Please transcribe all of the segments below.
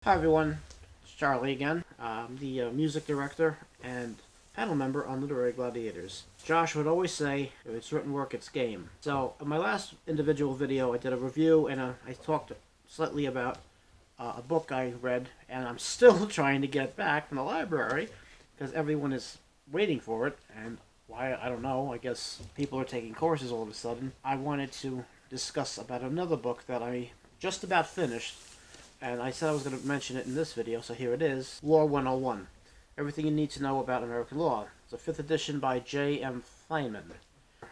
Hi everyone, it's Charlie again. I'm the music director and panel member on Literary Gladiators. Josh would always say, if it's written work, it's game. So, in my last individual video, I did a review and I talked slightly about a book I read, and I'm still trying to get back from the library because everyone is waiting for it, and why, I don't know. I guess people are taking courses all of a sudden. I wanted to discuss about another book that I just about finished, and I said I was going to mention it in this video, so here it is. Law 101. Everything you need to know about American law. It's a 5th edition by J.M. Feinman.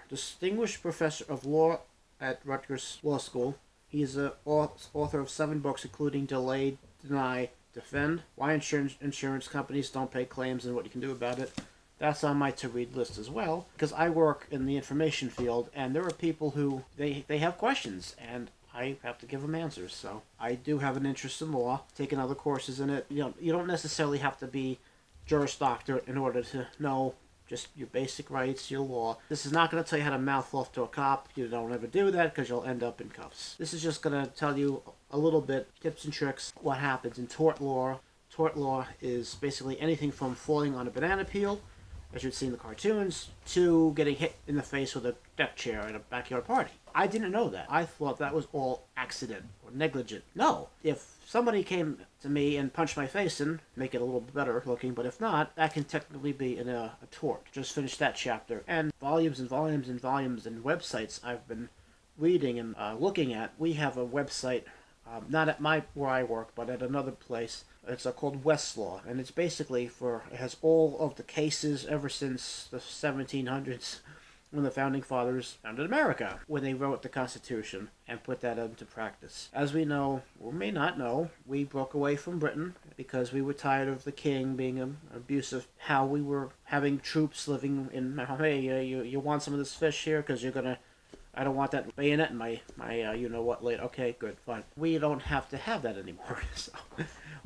Distinguished professor of law at Rutgers Law School. He is the author of 7 books, including Delay, Deny, Defend, Why Insurance Companies Don't Pay Claims and What You Can Do About It. That's on my to-read list as well, because I work in the information field, and there are people who, they have questions, and I have to give them answers. So I do have an interest in law, taken other courses in it. You don't necessarily have to be Juris Doctor in order to know just your basic rights, your law. This is not going to tell you how to mouth off to a cop. You don't ever do that because you'll end up in cuffs. This is just going to tell you a little bit, tips and tricks, what happens in tort law. Tort law is basically anything from falling on a banana peel, as you'd see in the cartoons, to getting hit in the face with a deck chair at a backyard party. I didn't know that. I thought that was all accident or negligent. No. If somebody came to me and punched my face in, make it a little better looking, but if not, that can technically be a tort. Just finished that chapter. And volumes and volumes and volumes and websites I've been reading and looking at. We have a website, not at where I work, but at another place. It's called Westlaw, and it's basically it has all of the cases ever since the 1700s, when the Founding Fathers founded America, when they wrote the Constitution and put that into practice. As we know, or may not know, we broke away from Britain because we were tired of the king being abusive, how we were having troops living in, hey, you want some of this fish here because you're going to, I don't want that bayonet in my you-know-what later. Okay, good, fine. We don't have to have that anymore. So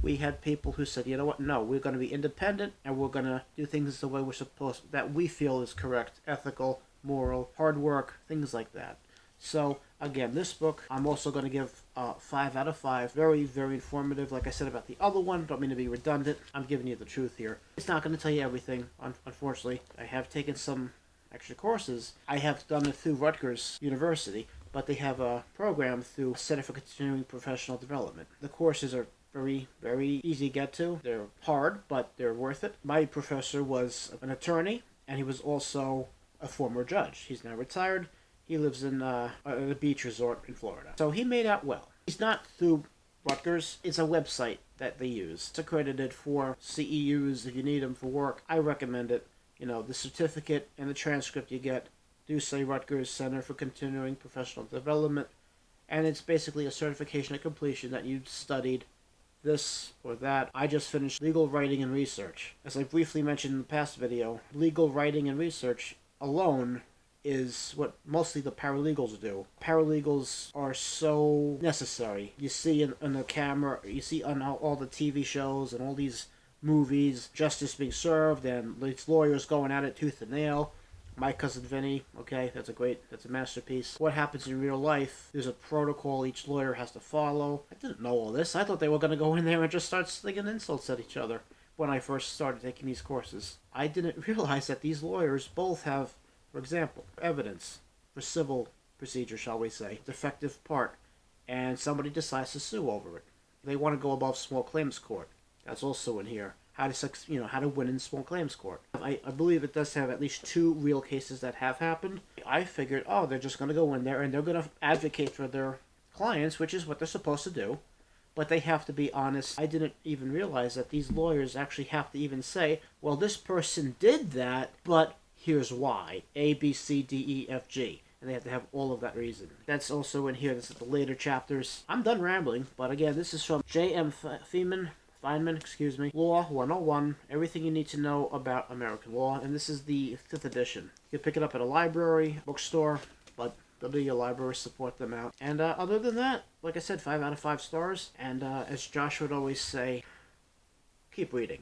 we had people who said, you know what, no, we're going to be independent and we're going to do things the way we're supposed, that we feel is correct, ethical, moral, hard work, things like that. So, again, this book, I'm also going to give 5 out of 5. Very, very informative. Like I said about the other one, don't mean to be redundant. I'm giving you the truth here. It's not going to tell you everything, unfortunately. I have taken some extra courses. I have done it through Rutgers University, but they have a program through Center for Continuing Professional Development. The courses are very, very easy to get to. They're hard, but they're worth it. My professor was an attorney, and he was also a former judge. He's now retired. He lives in a beach resort in Florida. So he made out well. He's not through Rutgers. It's a website that they use. It's accredited for CEUs if you need them for work. I recommend it. You know, the certificate and the transcript you get do say Rutgers Center for Continuing Professional Development, and it's basically a certification of completion that you studied this or that. I just finished legal writing and research. As I briefly mentioned in the past video, legal writing and research alone is what mostly the paralegals do. Paralegals are so necessary. You see in the camera, you see on all the TV shows and all these movies, justice being served and these lawyers going at it tooth and nail. My Cousin Vinny, okay, that's a masterpiece. What happens in real life, there's a protocol each lawyer has to follow. I didn't know all this. I thought they were going to go in there and just start slinging insults at each other when I first started taking these courses. I didn't realize that these lawyers both have, for example, evidence for civil procedure, shall we say, defective part, and somebody decides to sue over it. They want to go above small claims court. That's also in here. How to win in small claims court. I believe it does have at least 2 real cases that have happened. I figured, oh, they're just going to go in there and they're going to advocate for their clients, which is what they're supposed to do. But they have to be honest. I didn't even realize that these lawyers actually have to even say, well, this person did that, but here's why. A, B, C, D, E, F, G. And they have to have all of that reason. That's also in here. This is the later chapters. I'm done rambling, but again, this is from J.M. Feinman, Law 101, everything you need to know about American law, and this is the 5th edition. You can pick it up at a library, bookstore, but go to your library, support them out. And other than that, like I said, 5 out of 5 stars, and as Josh would always say, keep reading.